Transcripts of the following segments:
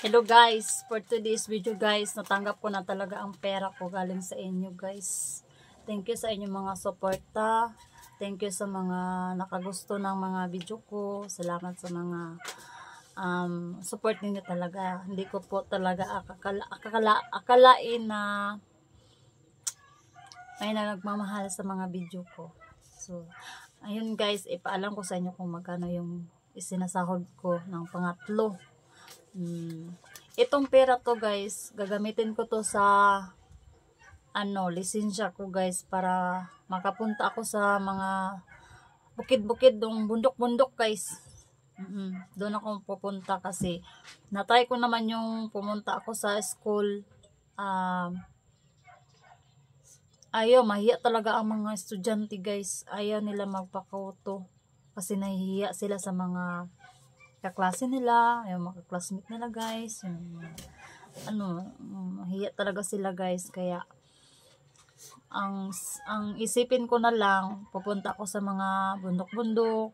Hello guys, for today's video guys, natanggap ko na talaga ang pera ko galing sa inyo guys. Thank you sa inyong mga suporta. Thank you sa mga nakagusto ng mga video ko. Salamat sa mga support ninyo talaga. Hindi ko po talaga akalain na may nagmamahal sa mga video ko. So, ayun guys, ipaalam ko sa inyo kung magkano yung isinasahod ko ng pangatlo. Itong pera to guys, gagamitin ko to sa lisensya ko guys, para makapunta ako sa mga bukid-bukid, dong bundok-bundok guys. Doon ako pupunta kasi natry ko naman yung pumunta ako sa school. Ayaw, mahiya talaga ang mga estudyante guys. Ayaw nila magpakoto kasi nahihiya sila sa mga kaklase nila, yung mga classmate nila guys, mahiya talaga sila guys. Kaya ang isipin ko na lang, pupunta ako sa mga bundok-bundok,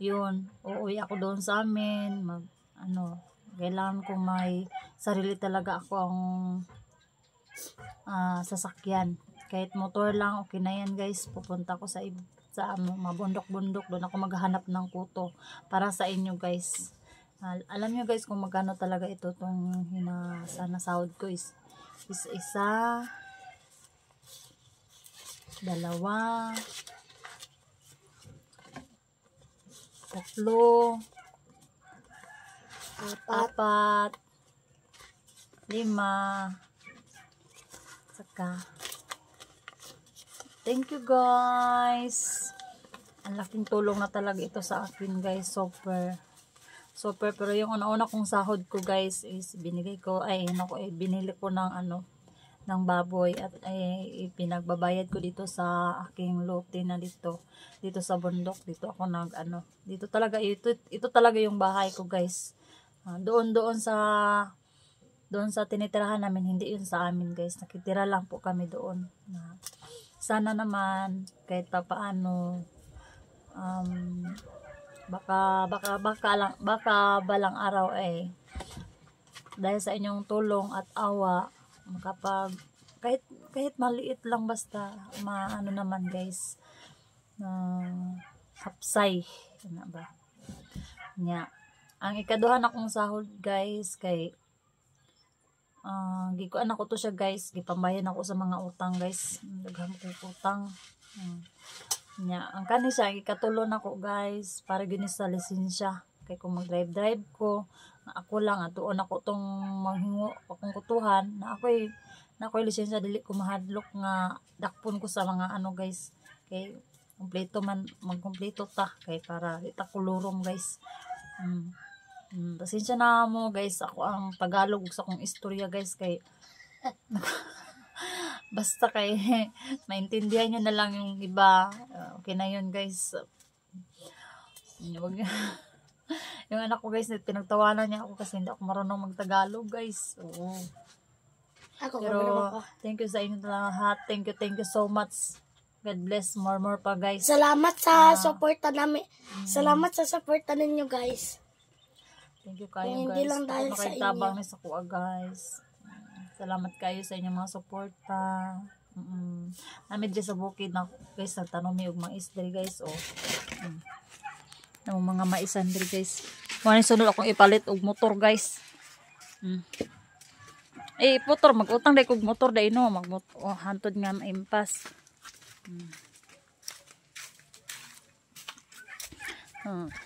yun, uuwi ako doon sa amin, kailangan ko may sarili talaga ako ang sasakyan, kahit motor lang, okay na yan guys. Pupunta ako sa mga bundok-bundok, doon ako maghahanap ng kuto para sa inyo guys. Alam nyo guys kung magkano talaga ito, itong nasahod ko is isa, dalawa, tatlo, apat, lima, saka thank you guys. Ang laking tulong na talaga ito sa akin guys. Super. Pero yung una-una kong sahod ko guys is binili ko ng baboy at pinagbabayad ko dito sa aking lote na dito sa bundok. Dito ako dito talaga ito talaga yung bahay ko guys. Doon sa tinitirahan namin, hindi yun sa amin guys. Nakitira lang po kami doon. Sana naman kahit papaano baka balang araw dahil sa inyong tulong at awa kahit maliit lang, basta naman guys, hapsay ba nya. Ang ikaduhan akong sahod guys kay gikuan ako to siya guys, gipambayan ako sa mga utang guys, daghang ko utang nya. Ang kani siya ikatulon ako guys para gini sa lisensya, kay kung mag-drive ko na ako lang atuon ako tong manghingo akong kutuhan na ako'y lisensya, dili ko mahadlok nga dakpon ko sa mga guys, kay kumpleto man magkumpleto ta, kay para di ta kulurong guys. Pasensya na mo guys, ako ang Tagalog sa akong istorya guys, kay basta kay maintindihan nyo na lang yung iba, okay na yun guys. Yung anak ko guys, pinagtawanan niya ako kasi hindi ako marunong magtagalog guys. Oo. Pero thank you sa inyo lahat, thank you so much. God bless more pa guys. Salamat sa suporta namin. Salamat sa suporta ninyo guys. Thank you kayo guys. Hindi lang dahil sa inyo. Ni sa kuha guys. Salamat kayo sa inyong mga suporta. Namin dyan sa bukid na guys, nagtanong may ug mais diri guys. Ng mga maisan diri guys. Muna sunod akong ipalit og motor guys. Motor, mag-utang dai kog motor dai no, hantod nga maimpas.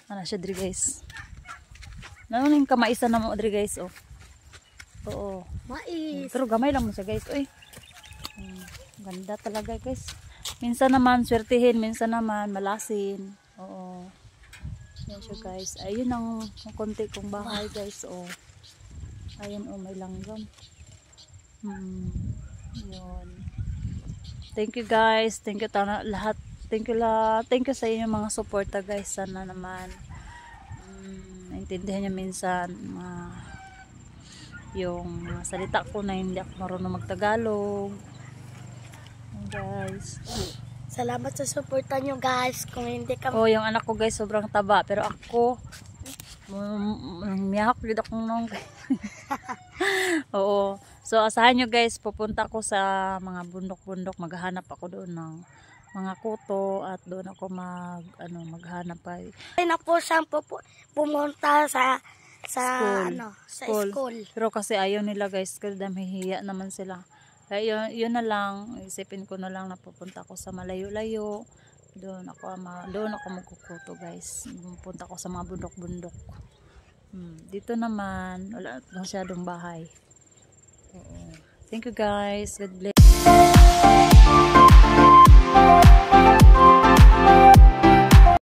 Ana siya diri guys. Nanon yung kamaisan na mo diri guys. Oo. Mais. Pero gamay lang mo siya guys. Ganda talaga guys. Minsan naman swertihin, minsan naman malasin. Oo. Yan siya guys. Ayun ang konti kong bahay guys. Ayun may langgam. Yun. Thank you guys. Thank you lahat. Thank you sa inyo mga suporta guys. Sana naman naintindihan niyo minsan yung salita ko na hindi ako marunong magtagalog guys. Salamat sa suporta nyo guys. Kung hindi ka yung anak ko guys sobrang taba, pero ako Miyahak dito akong nung. Oo. So asahan nyo guys, pupunta ko sa mga bundok-bundok, maghahanap ako doon ng mga kuto at doon ako maghanap pa. Ay na po siyang pumunta sa School. sa school. Pero kasi ayaw nila guys, kasi mahihiya naman sila. Kaya yun na lang, isipin ko na lang na pupunta ako sa malayo-layo. Doon ako magkukuto guys. Pupunta ako sa mga bundok-bundok. Dito naman, wala masyadong bahay. Oo. Thank you guys. God bless.